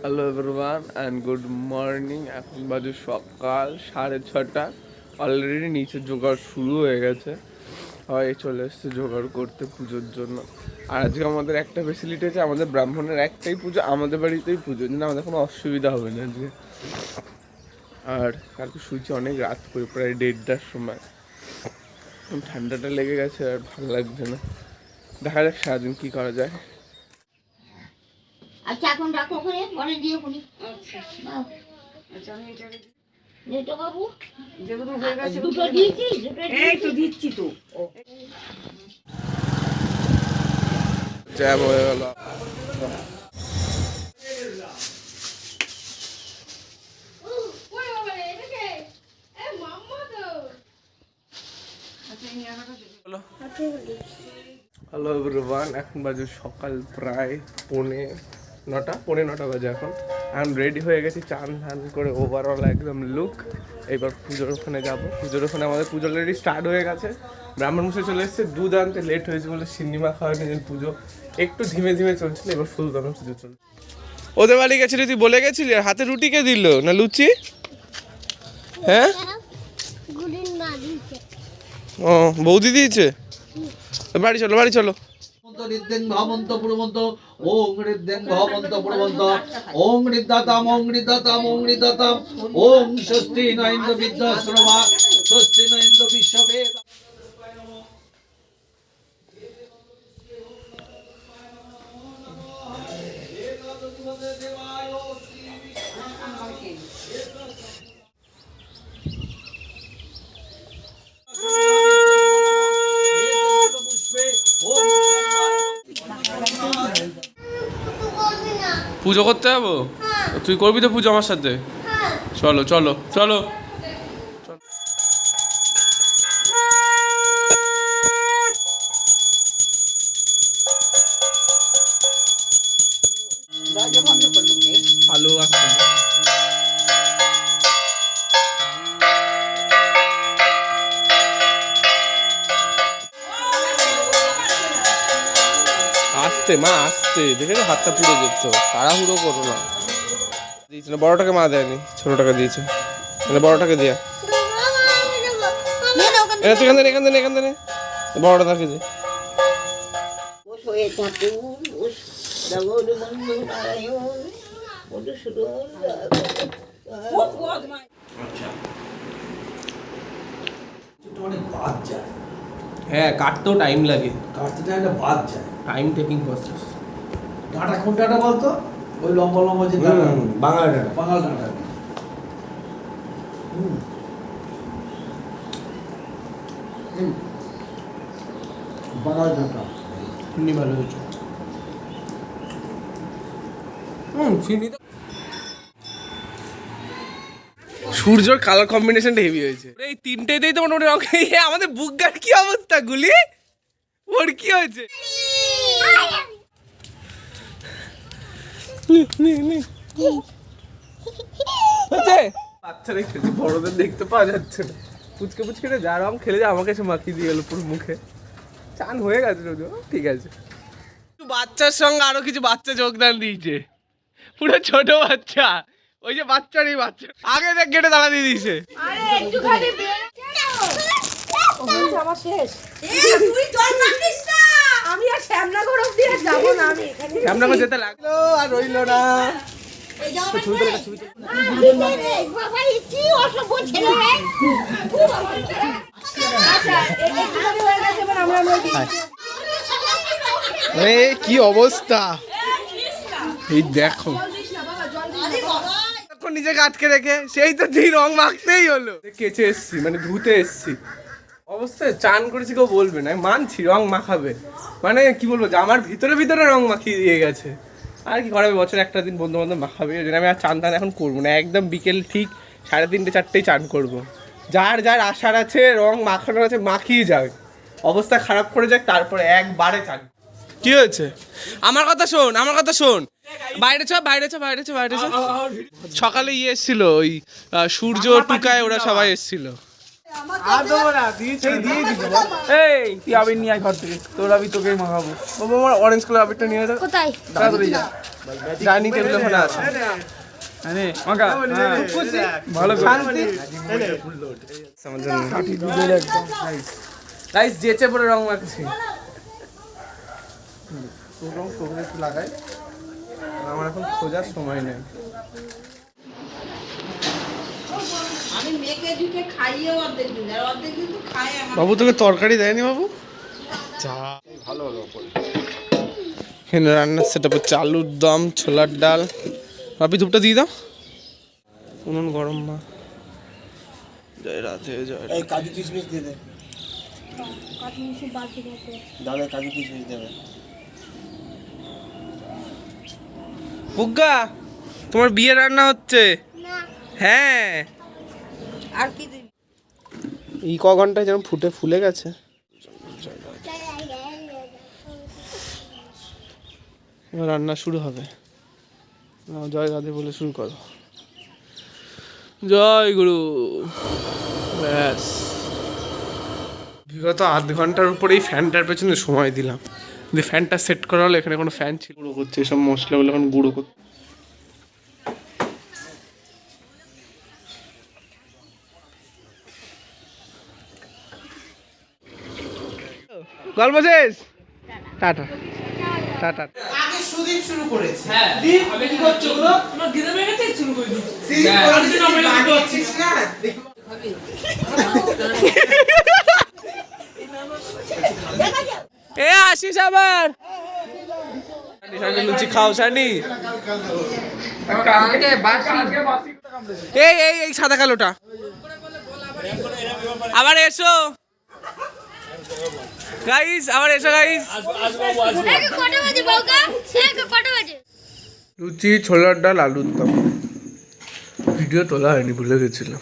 Hello everyone and good morning. এখন বাজে সকাল 6:30। অলরেডি নিচে জোগাড় শুরু হয়ে গেছে, হয় চলে এসছে জোগাড় করতে পুজোর জন্য। আর আজকে আমাদের একটা ফেসিলিটি আছে, আমাদের ব্রাহ্মণের একটাই পুজো, আমাদের বাড়িতেই পুজো, জন্য আমাদের কোনো অসুবিধা হবে না আজকে। আর কালকে শুয়েছি অনেক রাত করে, প্রায় 1:30টার সময়। ঠান্ডাটা লেগে গেছে আর ভালো লাগছে না। দেখা যাক সারাদিন কী করা যায়। আচ্ছা এখন রাখো ওখানে, পরে দিয়ে খুনি। আচ্ছা আচ্ছা আমি এটাকে নেটো বাবু যেগুলো হয়ে গেছে দুটো দিয়েছি, এই তো দিচ্ছি তো। জ্যাম হয়ে গেল। হ্যালো এভরিওয়ান, এখন বাজে সকাল প্রায় 9:30 বাজে। এখন রেডি হয়ে গেছি, চান ধান করে ওভারঅল একদম লুক। এবার পুজোর ওখানে যাবো। পুজোর ওখানে আমাদের পুজো অলরেডি স্টার্ট হয়ে গেছে। ব্রাহ্মণ মশাই চলে এসেছে, দুধ আনতে লেট হয়েছে বলে সিন্নিমা খাওয়া নিয়ে পুজো একটু ধীমে ধীমে চলছিল। এবার ফুল দাম পুজো চলছে। ওদের বাড়ি গেছিলি, তুই বলে গেছিলি? আর হাতে রুটি কে দিল না লুচি? হ্যাঁ ও বৌদি দিয়েছে। বাড়ি চলো বাড়ি চলো। ঋদ্ধেন ভবন্ত পুরমন্ত ওং ঋদ্ধেন ভবন্ত পুরমন্ত ওং ঋদ্ধাতাম ওং ঋদ্ধাতাম ওং ঋদ্ধাতাম ওং ষষ্ঠী নৈন্দ্র বিদ্যাশ্রমা ষষ্ঠী নৈন্দ্র বিশ্ববেদ। পুজো করতে যাবো? তুই করবি তো পুজো আমার সাথে? চলো চলো চলো। আলু আসছে। আসতে মা আসতে, দেখে হাতটা পুড়ে যেত, তাড়াহুড়ো করো না। দিয়েছে না, বড়টাকে মা দেয়নি, ছোটটাকে দিয়েছে। বড়টাকে দিয়া তুই এখান থেকে এখান থেকে বড়টা তাকে দে। হ্যাঁ কাটতেও টাইম লাগে, কাটতে টাইমটা বাদ যায়, টাইম টেকিং প্রসেস। ডাঁটা কোন ডাঁটা বলতো? ওই লম্বা লম্বা যে ডাঁটা, বাংলা ডাঁটা। বাঙাল ডাঁটা। বাঙাল ডাঁটা চিনি ভালো হয়েছে। চিনি তো। সূর্যর কালার কম্বিনেশনটা হেভি হয়েছে। এই তিনটেতেই তো মোটামুটি রং। আমাদের বুকগার কি অবস্থা গুলি, ওর কি হয়েছে? বাচ্চারা খেলছে, বড়দের দেখতে পাওয়া যাচ্ছে না। পুচকে পুচকে যা রং খেলে যায়, আমাকে এসে মাখিয়ে দিয়ে গেল পুরো মুখে। চান হয়ে গেছে যদিও, ঠিক আছে। বাচ্চার সঙ্গে আরো কিছু বাচ্চা যোগদান দিয়েছে, পুরো ছোট বাচ্চা। ওই যে বাচ্চার এই বাচ্চা আগে দেখ গেটে তালা দিয়ে দিয়েছে। আমার শেষ। তুই জল মাখিস না, আমি আর শ্যামলা গরম দিয়ে যাব না। আমি এখানে শ্যামলা করে যেতে লাগলো আর রইলো না। এই যাও ছবি তুলে বাবা, কি অসভ্য ছেলে রে। আচ্ছা এখানে হয়ে গেছে, এবার আমরা কি অবস্থা এই দেখো। নিজেকে আটকে রেখে সেই তো তুই রং মাখতেই হলো। কেচে এসছি, মানে ধুতে এসছি, অবস্থায় চান করেছি, কেউ বলবে না। আমি মানছি রং মাখাবে, মানে কি বলবো, জামার ভিতরে ভিতরে রং মাখিয়ে দিয়ে গেছে। আর কি করাবে, বছর একটা দিন বন্ধু বান্ধব মাখাবে। ওই জন্য আমি আর চান টান এখন করবো না, একদম বিকেল ঠিক 3:30 4টেই চান করবো। যার যার আশার আছে, রং মাখানোর আছে, মাখিয়ে যাক, অবস্থা খারাপ করে যাক, তারপরে একবারে চান। কি হয়েছে? আমার কথা শোন, আমার কথা শোন। বাইরে চ বাইরে চ বাইরে চ বাইরে চ। সকালে এসেছিল ওই সূর্য টুকায়, ওরা সবাই এসেছিল। আর দেবো না, দিয়েছি দিয়ে দিবি। এই তুই আবির নিয়ে আয় ঘর থেকে, তোর আবির তোকেই মাখাবো। বাবা আমার অরেঞ্জ কালার আবিরটা নিয়ে যাও। কোথায়? তাড়াতাড়ি যা, ডাইনিং টেবিল ওখানে আছে। আরে মাখা, হ্যাঁ, ভালো করে। শান্তি। আমার জন্য গাইস যেচে পরে রং মাখছি। তোর রং তোকে একটু লাগাই, আমার এখন খোঁজার সময় নেই। আমি মেয়েকে ঝুঁকে খাইয়ে অর্ধেক দিন আর অর্ধেক দিন তো খায় আমার। বাবু তোকে তরকারি দেয়নি বাবু? যা ভালো হলো। এখানে রান্নার সেট আপ হচ্ছে আলুর দম, ছোলার ডাল। বাপি ধূপটা দিয়ে দাও। উনুন গরম মা। জয় রাধে জয় রাধে। এই কাজু কিশমিশ দিয়ে দে, দাদা কাজু কিশমিশ দেবে। বুগ্গা তোমার বিয়ে রান্না হচ্ছে? হ্যাঁ। আর কি দিবি? এই ক ঘন্টায় যেন ফুটে ফুলে গেছে। এবার রান্না শুরু হবে। জয় রাধে বলে শুরু করো। জয় গুরু। ব্যাস বিগত আধ ঘন্টার উপরে এই ফ্যানটার পেছনে সময় দিলাম। যে ফ্যানটা সেট করা হলো, এখানে কোনো ফ্যান ছিল। গুঁড়ো করছে এসব মশলাগুলো, এখন গুঁড়ো করছে। গল্প শেষ, টাটা টাটা। আগে সুদীপ শুরু করেছে। হ্যাঁ, আমি কি করছো গুলো? আমার গিরে মেরেছে শুরু করে দিচ্ছি। এ আসিস আবার। লুচি খাও সানি। এই এই এই সাদা কালোটা আবার এসো গাইস, আবার এসো গাইস। কটা বাজে বাউকা? কটা বাজে? লুচি, ছোলার ডাল, আলুর দম। ভিডিও তোলা হয়নি, ভুলে গেছিলাম।